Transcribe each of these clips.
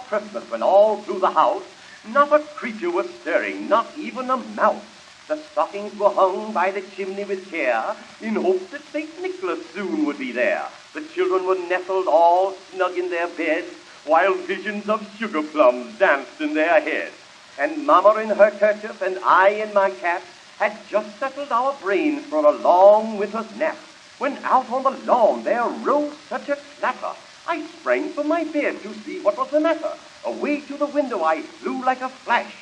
Christmas when all through the house not a creature was stirring, not even a mouse. The stockings were hung by the chimney with care, in hopes that St. Nicholas soon would be there. The children were nestled all snug in their beds, while visions of sugar plums danced in their heads. And Mama in her kerchief and I in my cap had just settled our brains for a long winter's nap, when out on the lawn there rose such a clatter. I sprang from my bed to see what was the matter. Away to the window I flew like a flash,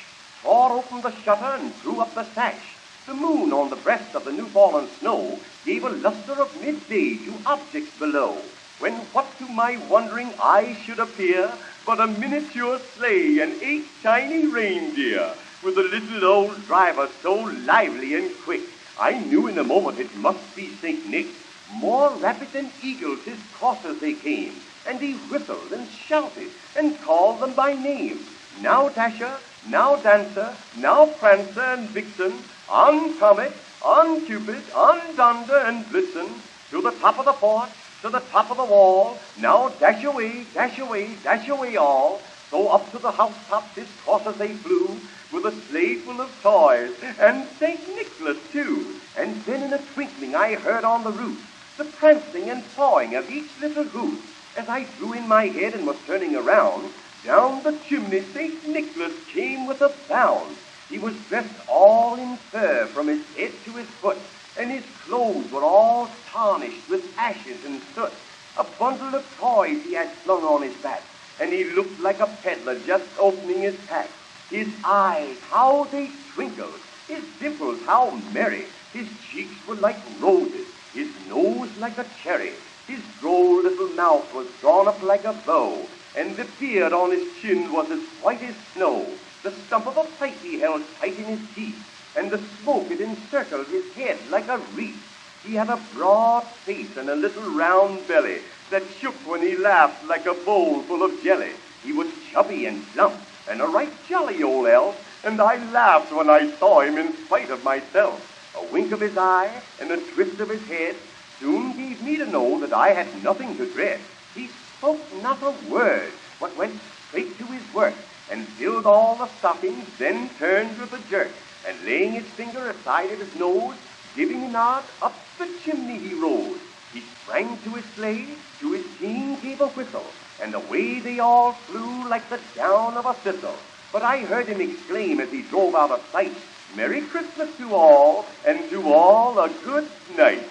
tore open the shutter and threw up the sash. The moon on the breast of the new-fallen snow gave a luster of midday to objects below, when what to my wondering eye should appear but a miniature sleigh and 8 tiny reindeer, with a little old driver so lively and quick. I knew in a moment it must be St. Nick. More rapid than eagles his coursers they came, and he whistled and shouted and called them by name. Now Dasher, now Dancer, now Prancer and Vixen, on Comet, on Cupid, on Donder and Blitzen, to the top of the porch, to the top of the wall, now dash away, dash away, dash away all. So up to the housetops his coursers they flew, with a sleigh full of toys, and St. Nicholas too. And then in a twinkling I heard on the roof the prancing and pawing of each little hoof. As I drew in my head and was turning around, down the chimney St. Nicholas came with a bound. He was dressed all in fur from his head to his foot, and his clothes were all tarnished with ashes and soot. A bundle of toys he had slung on his back, and he looked like a peddler just opening his pack. His eyes, how they twinkled, his dimples, how merry. His cheeks were like roses, his nose like a cherry. His droll little mouth was drawn up like a bow, and the beard on his chin was as white as snow. The stump of a pipe he held tight in his teeth, and the smoke it encircled his head like a wreath. He had a broad face and a little round belly that shook when he laughed like a bowl full of jelly. He was chubby and plump, and a right jolly old elf, and I laughed when I saw him in spite of myself. A wink of his eye and a twist of his head soon gave me to know that I had nothing to dread. He spoke not a word, but went straight to his work, and filled all the stockings, then turned with a jerk, and laying his finger aside at his nose, giving a nod, up the chimney he rose. He sprang to his sleigh, to his team gave a whistle, and away they all flew like the down of a thistle. But I heard him exclaim as he drove out of sight, "Merry Christmas to all, and to all a good night."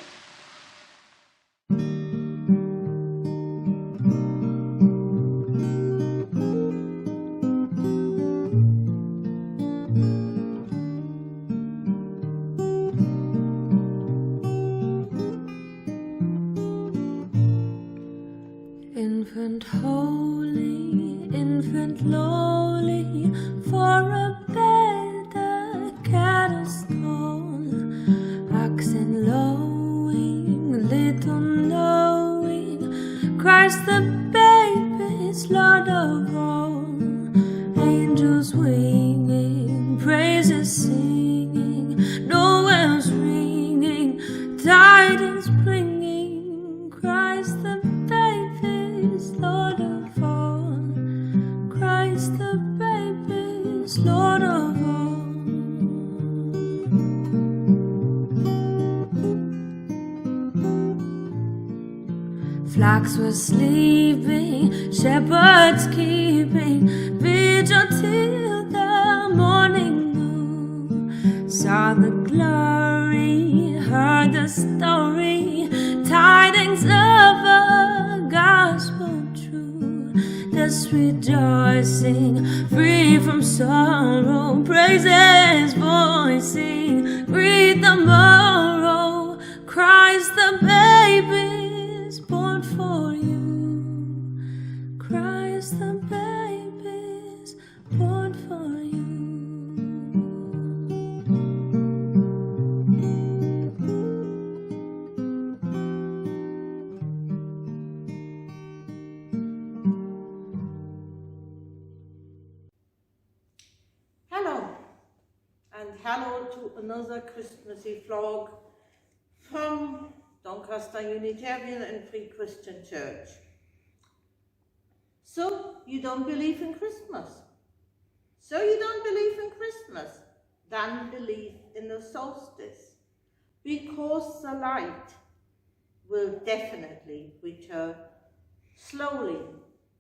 Infant holy, infant lowly, for a bed the cattle stole. Oxen lowing, little knowing, Christ the baby's Lord of all. Angels winging, praises singing, Noel's ringing, tidings bringing, Christ the Lord of all, Christ the baby's Lord of all. Flocks were sleeping, shepherds keeping vigil till the morning grew. Saw the glory, heard the story, tidings of a gospel true. Thus rejoicing, free from sorrow, praises voicing, greet the morrow. Christ the baby's born for you. Christ the baby's born for you. Hello to another Christmassy vlog from Doncaster Unitarian and Free Christian Church. So you don't believe in Christmas. So you don't believe in Christmas. Then believe in the solstice, because the light will definitely return slowly,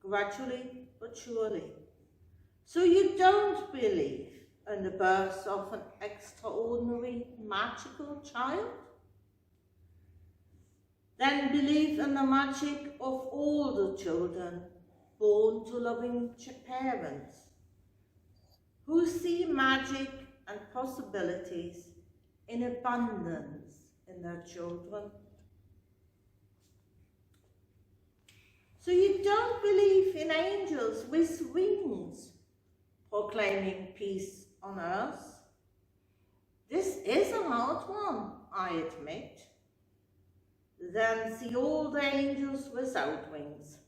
gradually, but surely. So you don't believe in the birth of an extraordinary, magical child? Then believe in the magic of all the children born to loving parents, who see magic and possibilities in abundance in their children. So you don't believe in angels with wings proclaiming peace on earth? This is a hard one, I admit. Then see all the angels without wings.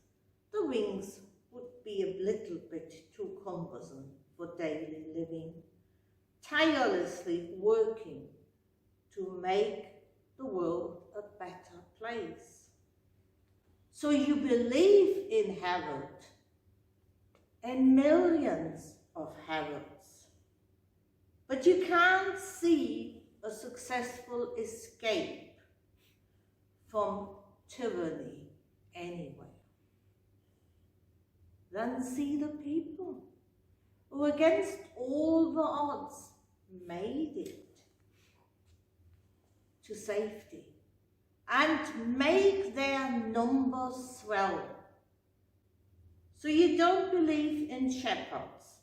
The wings would be a little bit too cumbersome for daily living, tirelessly working to make the world a better place. So you believe in Herod, and millions of Herods, but you can't see a successful escape from tyranny anywhere. Then see the people who, against all the odds, made it to safety and make their numbers swell. So you don't believe in shepherds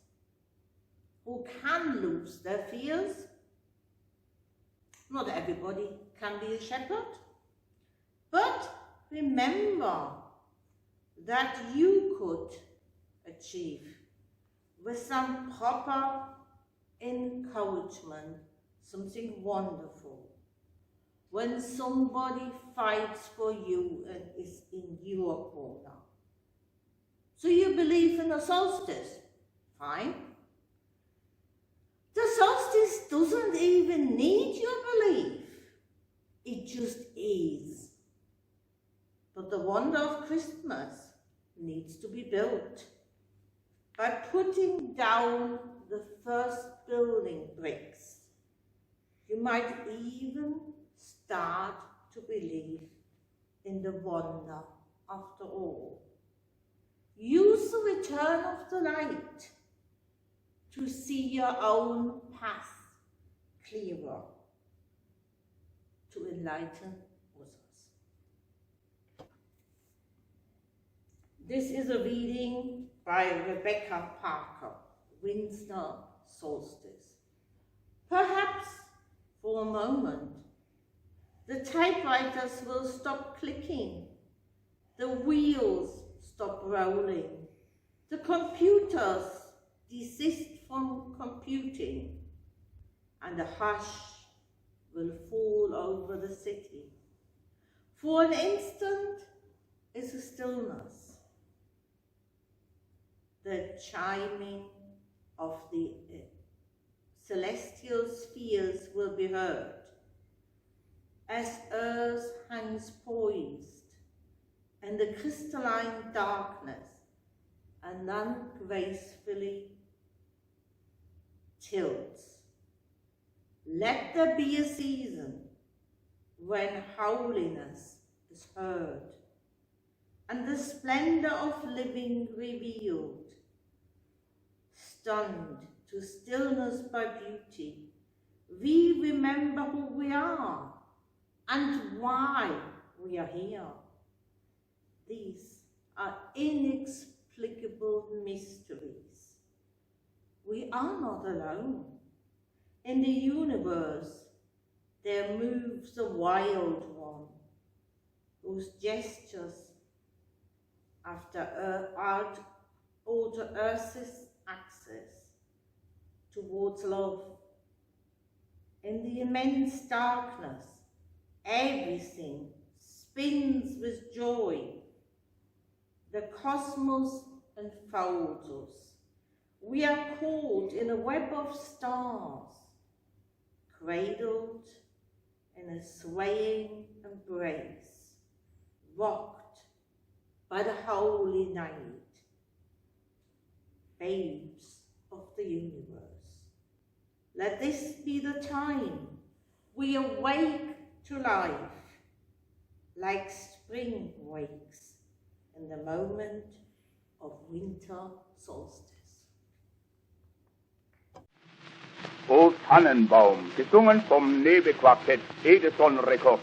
who can lose their fears. Not everybody can be a shepherd, but remember that you could achieve with some proper encouragement something wonderful when somebody fights for you and is in your corner. So you believe in the solstice? Fine. The solstice doesn't even need your belief. It just is. But the wonder of Christmas needs to be built by putting down the first building bricks. You might even start to believe in the wonder after all. Use the return of the light to see your own path clearer, to enlighten others. This is a reading by Rebecca Parker, Winter Solstice. Perhaps for a moment, the typewriters will stop clicking, the wheels stop rolling, the computers desist from computing, and a hush will fall over the city. For an instant is a stillness. The chiming of the celestial spheres will be heard as earth hangs poised in the crystalline darkness and then gracefully tilts. Let there be a season when holiness is heard and the splendor of living revealed. Stunned to stillness by beauty, we remember who we are and why we are here. These are inexplicable mysteries. We are not alone. In the universe, there moves a wild one, whose gestures alter Earth's axis towards love. In the immense darkness, everything spins with joy. The cosmos enfolds us. We are caught in a web of stars, cradled in a swaying embrace, rocked by the holy night, babes of the universe. Let this be the time we awake to life, like spring wakes in the moment of winter solstice. O Tannenbaum, gesungen vom Nebe Quartett, Edison Rechke.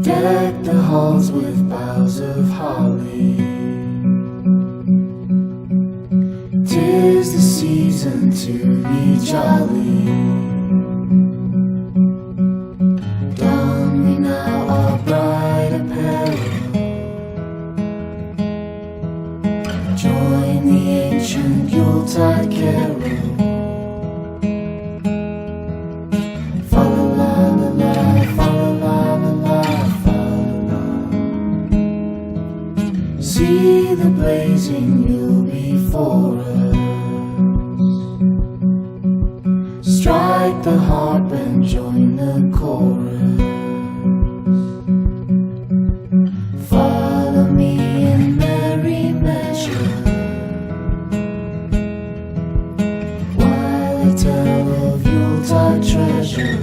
Deck the halls with boughs of holly. 'Tis the season to be jolly. Don we now our bright apparel. Join the ancient Yuletide carol. See the blazing Yule before us. Strike the harp and join the chorus. Follow me in merry measure, while I tell of Yuletide treasure.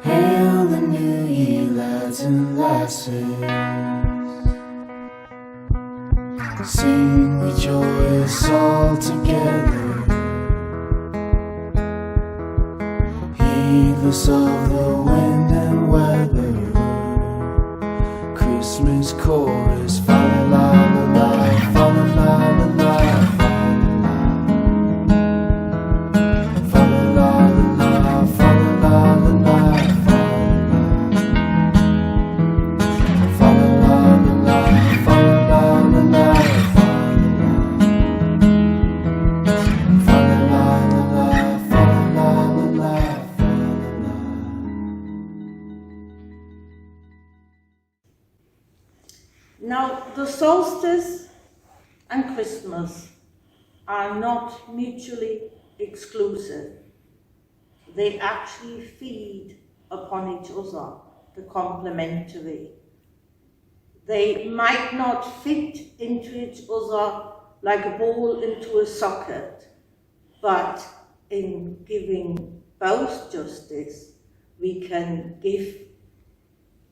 Hail the new year, lads and lasses. Sing we joyous all together, heedless of the wind and weather. Christmas chorus, fa la la la, fa la la la la. solstice and Christmas are not mutually exclusive. They actually feed upon each other, the complementary. They might not fit into each other like a ball into a socket, but in giving both justice, we can give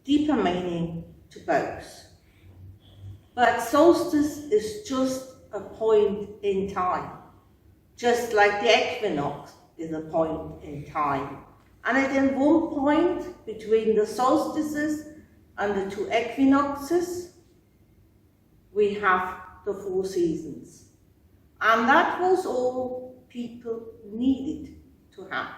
deeper meaning to both. But solstice is just a point in time, just like the equinox is a point in time. And at one point between the solstices and the two equinoxes, we have the 4 seasons. And that was all people needed to have.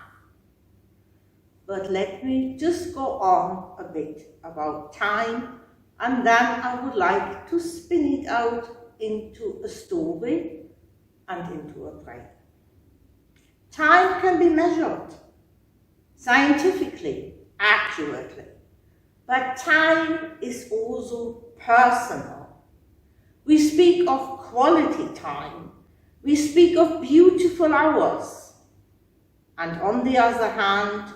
But let me just go on a bit about time, and then I would like to spin it out into a story and into a prayer. Time can be measured scientifically, accurately, but time is also personal. We speak of quality time, we speak of beautiful hours, and on the other hand,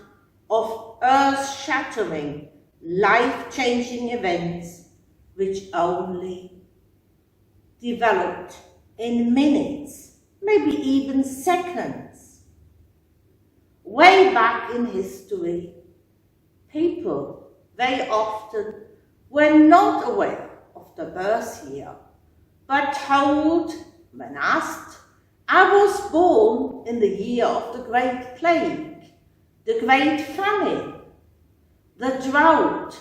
of earth-shattering, life-changing events which only developed in minutes, maybe even seconds. Way back in history, people very often were not aware of the birth year, but told, when asked, I was born in the year of the Great Plague, the Great Famine, the drought,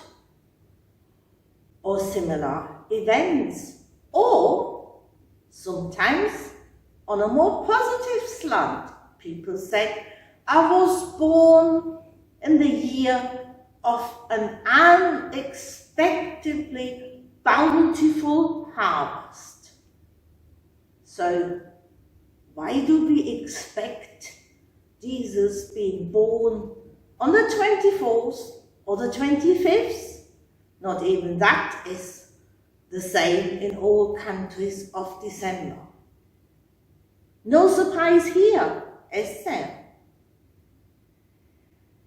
or similar events, or sometimes on a more positive slant, people said, I was born in the year of an unexpectedly bountiful harvest. So, why do we expect Jesus being born on the 24th or the 25th? Not even that is the same in all countries of December. No surprise here, is there?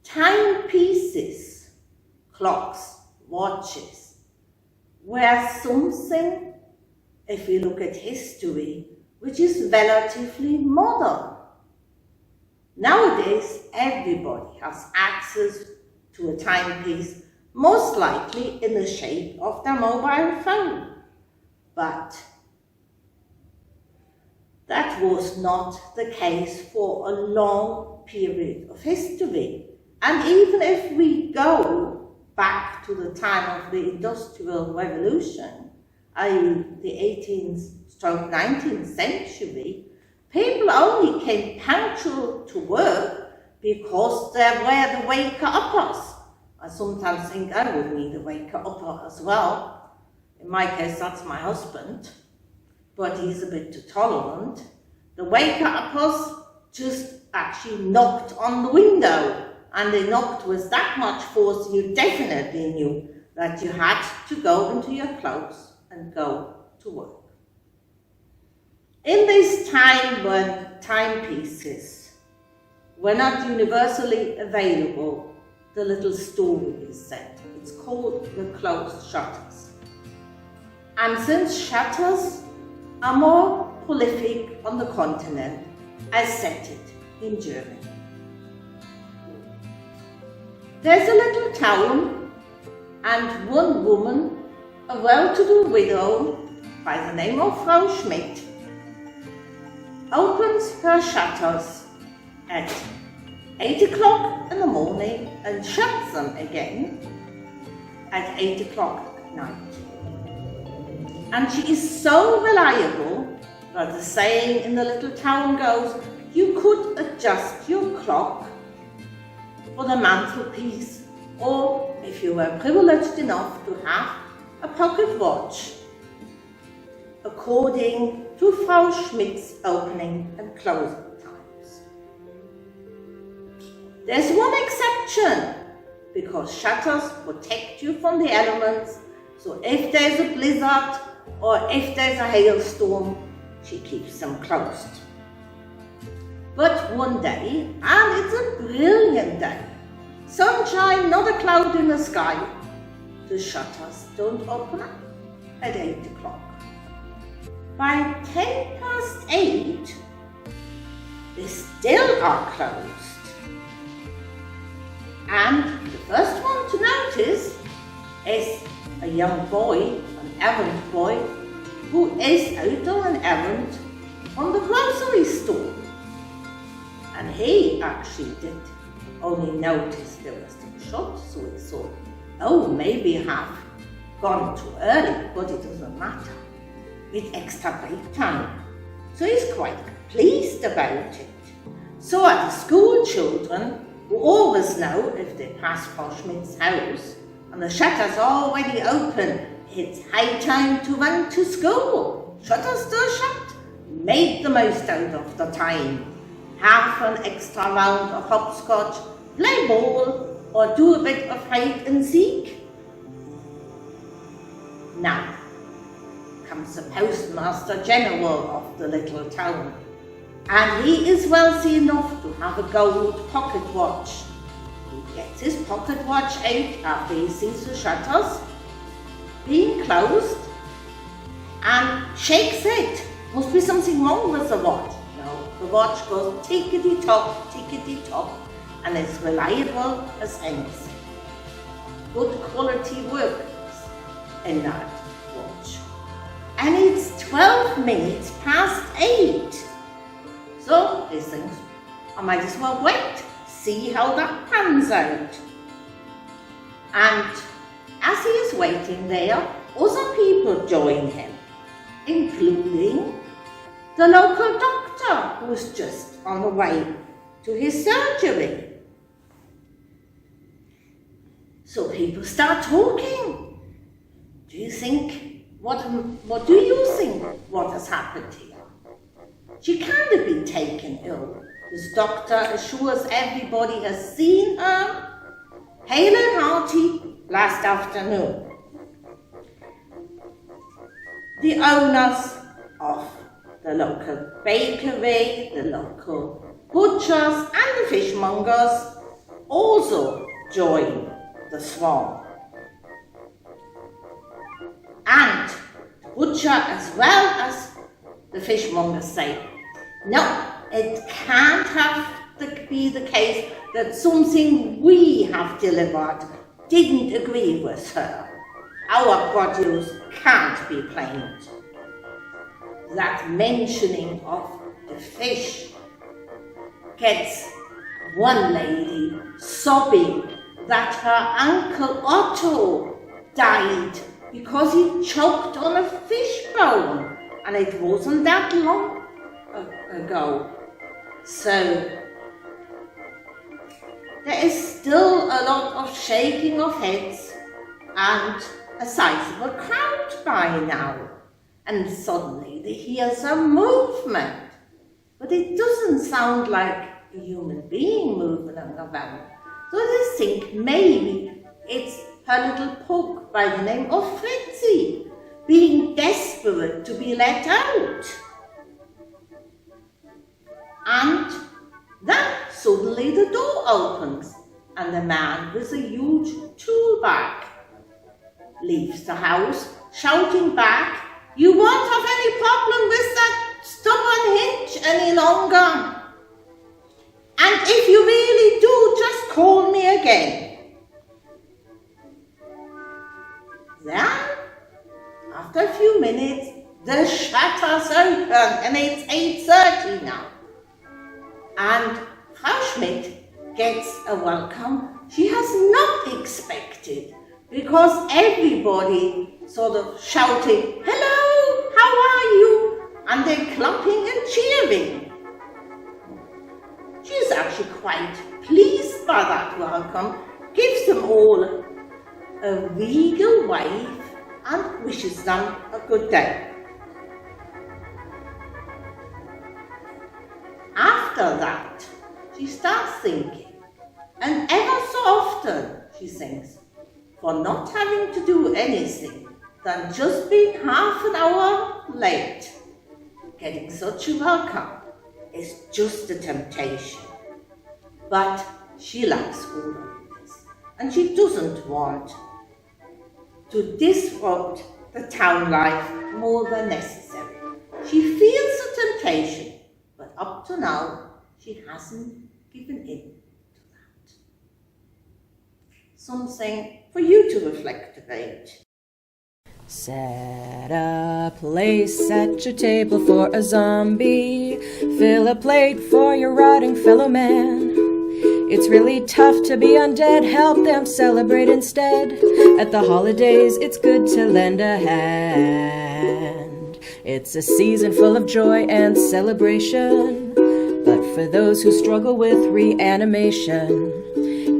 Timepieces, clocks, watches, were something, if we look at history, which is relatively modern. Nowadays, everybody has access to a timepiece, most likely in the shape of their mobile phone. But that was not the case for a long period of history. And even if we go back to the time of the Industrial Revolution, i.e. the 18th-19th century, people only came punctual to work because they were the waker-uppers. I sometimes think I would need a waker-upper as well. In my case, that's my husband, but he's a bit too tolerant. The waker-uppers just actually knocked on the window, and they knocked with that much force you definitely knew that you had to go into your clothes and go to work. In this time when timepieces were not universally available, the little story is said. It's called The Closed Shutters. And since shutters are more prolific on the continent, I set it in Germany. There's a little town, and one woman, a well-to-do widow by the name of Frau Schmidt, opens her shutters at 8 o'clock in the morning and shuts them again at 8 o'clock at night. And she is so reliable that the saying in the little town goes, you could adjust your clock for the mantelpiece, or if you were privileged enough to have a pocket watch, according to Frau Schmidt's opening and closing times. There's one exception, because shutters protect you from the elements, so if there's a blizzard or if there's a hailstorm, she keeps them closed. But one day, and it's a brilliant day, sunshine, not a cloud in the sky, the shutters don't open up at 8 o'clock. By 8:10, they still are closed. And the first one to notice is a young boy, an errand boy, who is out on an errand on the grocery store. And he actually did only notice there was the shot, so he thought, oh, maybe I have gone too early, but it doesn't matter. It's extra break time. So he's quite pleased about it. So are the school children, who always know if they pass Frau Schmidt's house and the shutter's already open, it's high time to run to school. Shutters still shut. Make the most out of the time. Have an extra round of hopscotch, play ball, or do a bit of hide and seek. Now comes the Postmaster General of the little town, and he is wealthy enough to have a gold pocket watch. He gets his pocket watch out after he sees the shutters being closed and shakes it. Must be something wrong with the watch. No, the watch goes tickety-tock, and it's reliable as anything. Good quality work in that watch. And it's 12 minutes past 8. So he thinks, I might as well wait, see how that pans out. And as he is waiting there, other people join him, including the local doctor who's just on the way to his surgery. So people start talking. Do you think, what do you think what has happened here? She can't have been taken ill. This doctor assures everybody has seen her hale and hearty last afternoon. The owners of the local bakery, the local butchers and the fishmongers also join the throng. And the butcher as well as the fishmongers say, no, it can't be the case that something we have delivered didn't agree with her. Our produce can't be claimed. That mentioning of the fish gets one lady sobbing that her Uncle Otto died because he choked on a fish bone, and it wasn't that long ago. So there is still a lot of shaking of heads and a sizable crowd by now. And suddenly they hear some movement, but it doesn't sound like a human being moving around. So they think maybe it's her little pug by the name of Fritzy, being desperate to be let out. And then suddenly the door opens, and the man with a huge tool bag leaves the house, shouting back, "You won't have any problem with that stubborn hinge any longer. And if you really do, just call me again." Then, after a few minutes, the shutters open, and it's 8:30 now. And Frau Schmidt gets a welcome she has not expected, because everybody sort of shouting, "Hello, how are you?" and they're clapping and cheering. She's actually quite pleased by that welcome, gives them all a regal wave and wishes them a good day. After that, she starts thinking, and ever so often she thinks, for not having to do anything, than just being half an hour late. Getting such a welcome is just a temptation. But she likes all of this, and she doesn't want to disrupt the town life more than necessary. She feels the temptation, but up to now, she hasn't given in to that. Something for you to reflect about. Set a place at your table for a zombie. Fill a plate for your rotting fellow man. It's really tough to be undead, help them celebrate instead. At the holidays, it's good to lend a hand. It's a season full of joy and celebration, but for those who struggle with reanimation,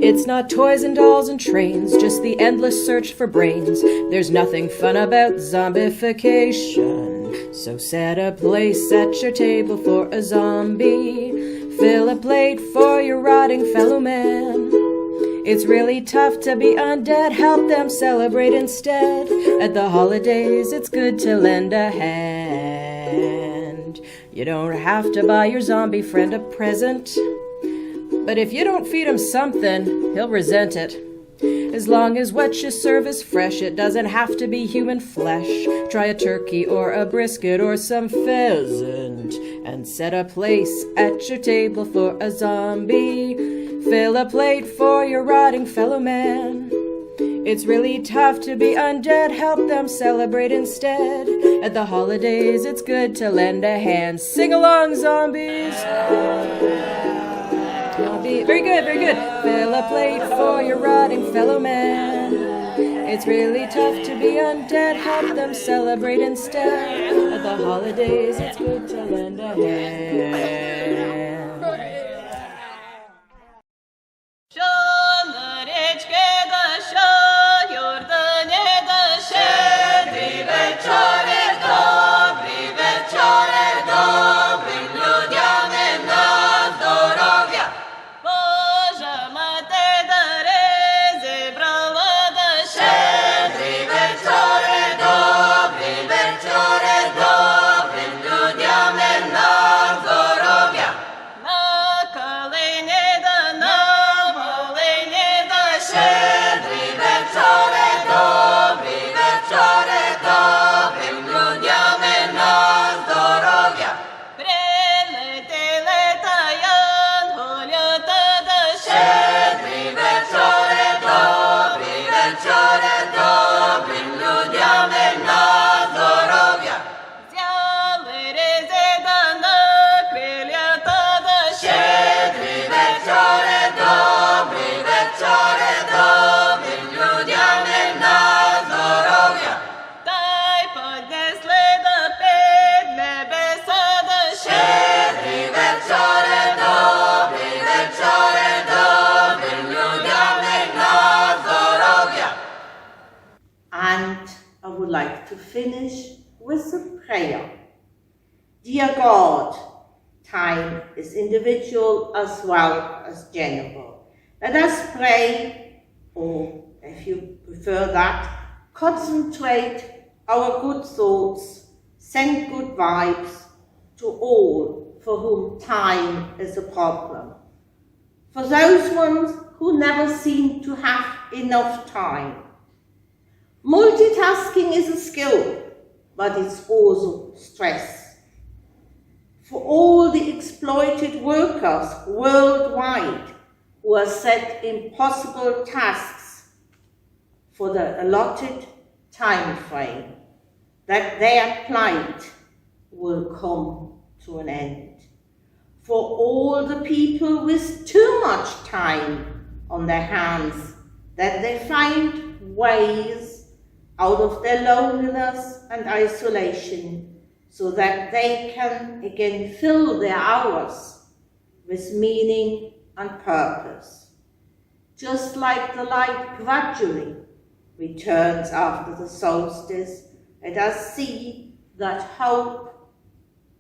it's not toys and dolls and trains, just the endless search for brains. There's nothing fun about zombification. So set a place at your table for a zombie. Fill a plate for your rotting fellow man. It's really tough to be undead, help them celebrate instead. At the holidays, it's good to lend a hand. You don't have to buy your zombie friend a present, but if you don't feed him something, he'll resent it. As long as what you serve is fresh, it doesn't have to be human flesh. Try a turkey or a brisket or some pheasant, and set a place at your table for a zombie. Fill a plate for your rotting fellow man. It's really tough to be undead, help them celebrate instead. At the holidays, it's good to lend a hand. Sing along, zombies! Very good, very good. Fill a plate for your rotting fellow man. It's really tough to be undead, help them celebrate instead. At the holidays, it's good to lend a hand. To finish with a prayer. Dear God, time is individual as well as general. Let us pray, or if you prefer that, concentrate our good thoughts, send good vibes to all for whom time is a problem. For those ones who never seem to have enough time. Multitasking is a skill, but it's also stress. For all the exploited workers worldwide who are set impossible tasks for the allotted time frame, that their plight will come to an end. For all the people with too much time on their hands, that they find ways out of their loneliness and isolation, so that they can again fill their hours with meaning and purpose. Just like the light gradually returns after the solstice, let us see that hope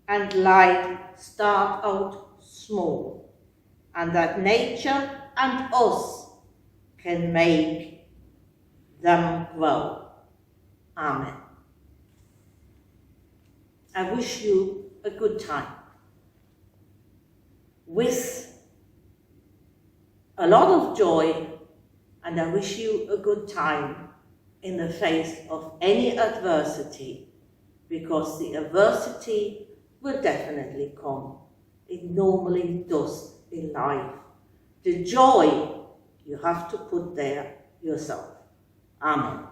and light start out small, and that nature and us can make them grow. Amen. I wish you a good time with a lot of joy, and I wish you a good time in the face of any adversity, because the adversity will definitely come. It normally does in life. The joy you have to put there yourself. Amen.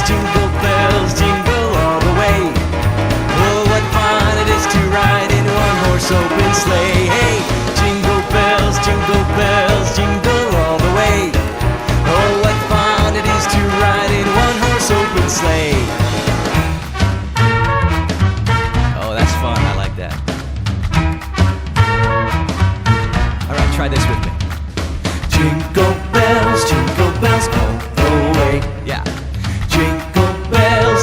Jingle bells, jingle all the way. Oh, what fun it is to ride in one horse open sleigh. Hey, jingle bells, jingle all the way. Oh, what fun it is to ride in one horse open sleigh. Oh, that's fun, I like that. All right, try this with me. Jingle bells all the way. Yeah. Jingle bells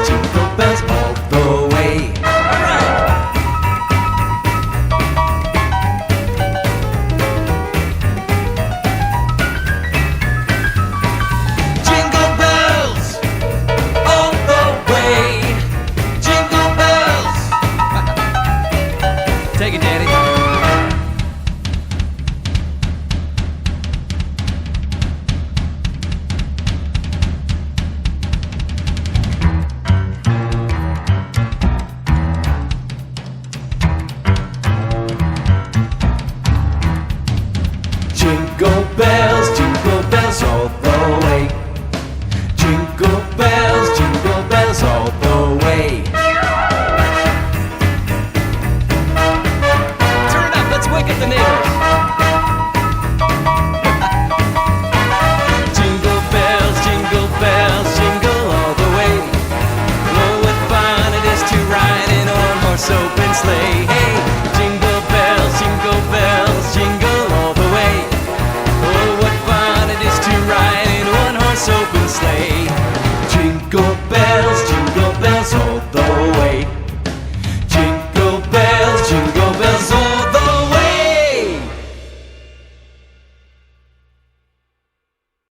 all the way. All right. Jingle bells all the way. Jingle bells. Take it, Daddy. Jingle bells all the way. Jingle bells all the way. Turn it up, let's wake up the neighbors. Jingle bells, jingle all the way. Oh, what fun it is to ride in a one-horse open sleigh.